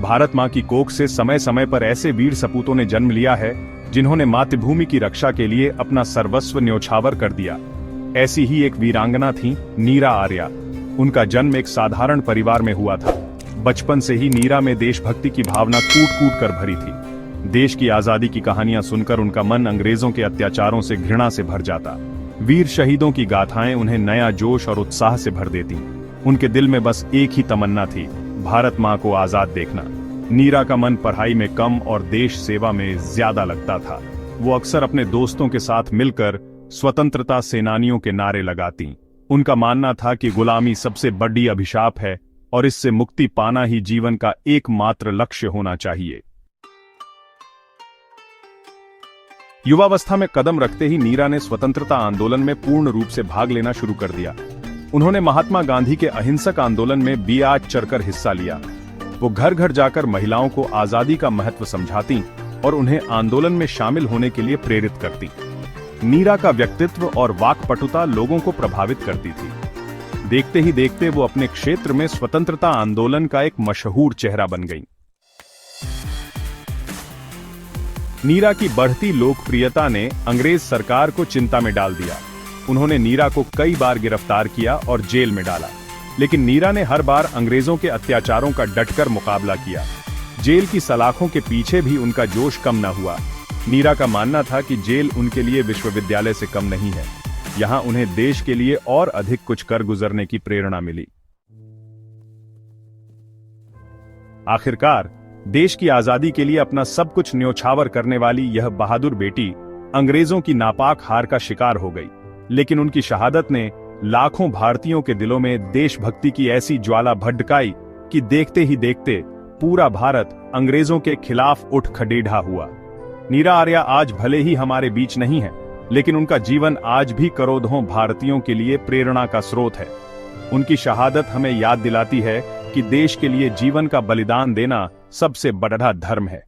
भारत माँ की कोख से समय समय पर ऐसे वीर सपूतों ने जन्म लिया है जिन्होंने मातृभूमि की रक्षा के लिए अपना सर्वस्व न्योछावर कर दिया। ऐसी ही एक वीरांगना थी नीरा आर्या। उनका जन्म एक साधारण परिवार में हुआ था। बचपन से ही नीरा में देशभक्ति की भावना कूट कूट कर भरी थी। देश की आजादी की कहानियां सुनकर उनका मन अंग्रेजों के अत्याचारों से घृणा से भर जाता। वीर शहीदों की गाथाएं उन्हें नया जोश और उत्साह से भर देती। उनके दिल में बस एक ही तमन्ना थी, भारत माँ को आजाद देखना। नीरा का मन पढ़ाई में कम और देश सेवा में ज्यादा लगता था। वो अक्सर अपने दोस्तों के साथ मिलकर स्वतंत्रता सेनानियों के नारे लगाती। उनका मानना था कि गुलामी सबसे बड़ी अभिशाप है और इससे मुक्ति पाना ही जीवन का एकमात्र लक्ष्य होना चाहिए। युवावस्था में कदम रखते ही नीरा ने स्वतंत्रता आंदोलन में पूर्ण रूप से भाग लेना शुरू कर दिया। उन्होंने महात्मा गांधी के अहिंसक आंदोलन में बियाज चढ़कर हिस्सा लिया। वो घर घर जाकर महिलाओं को आजादी का महत्व समझाती और उन्हें आंदोलन में शामिल होने के लिए प्रेरित करती। नीरा का व्यक्तित्व और वाक्पटुता लोगों को प्रभावित करती थी। देखते ही देखते वो अपने क्षेत्र में स्वतंत्रता आंदोलन का एक मशहूर चेहरा बन गईं। नीरा की बढ़ती लोकप्रियता ने अंग्रेज सरकार को चिंता में डाल दिया। उन्होंने नीरा को कई बार गिरफ्तार किया और जेल में डाला, लेकिन नीरा ने हर बार अंग्रेजों के अत्याचारों का डटकर मुकाबला किया। जेल की सलाखों के पीछे भी उनका जोश कम न हुआ। नीरा का मानना था कि जेल उनके लिए विश्वविद्यालय से कम नहीं है। यहां उन्हें देश के लिए और अधिक कुछ कर गुजरने की प्रेरणा मिली। आखिरकार देश की आजादी के लिए अपना सब कुछ न्योछावर करने वाली यह बहादुर बेटी अंग्रेजों की नापाक हार का शिकार हो गई, लेकिन उनकी शहादत ने लाखों भारतीयों के दिलों में देशभक्ति की ऐसी ज्वाला भड़काई कि देखते ही देखते पूरा भारत अंग्रेजों के खिलाफ उठ खड़ेढ़ा हुआ। नीरा आर्या आज भले ही हमारे बीच नहीं है, लेकिन उनका जीवन आज भी करोड़ों भारतीयों के लिए प्रेरणा का स्रोत है। उनकी शहादत हमें याद दिलाती है कि देश के लिए जीवन का बलिदान देना सबसे बड़ा धर्म है।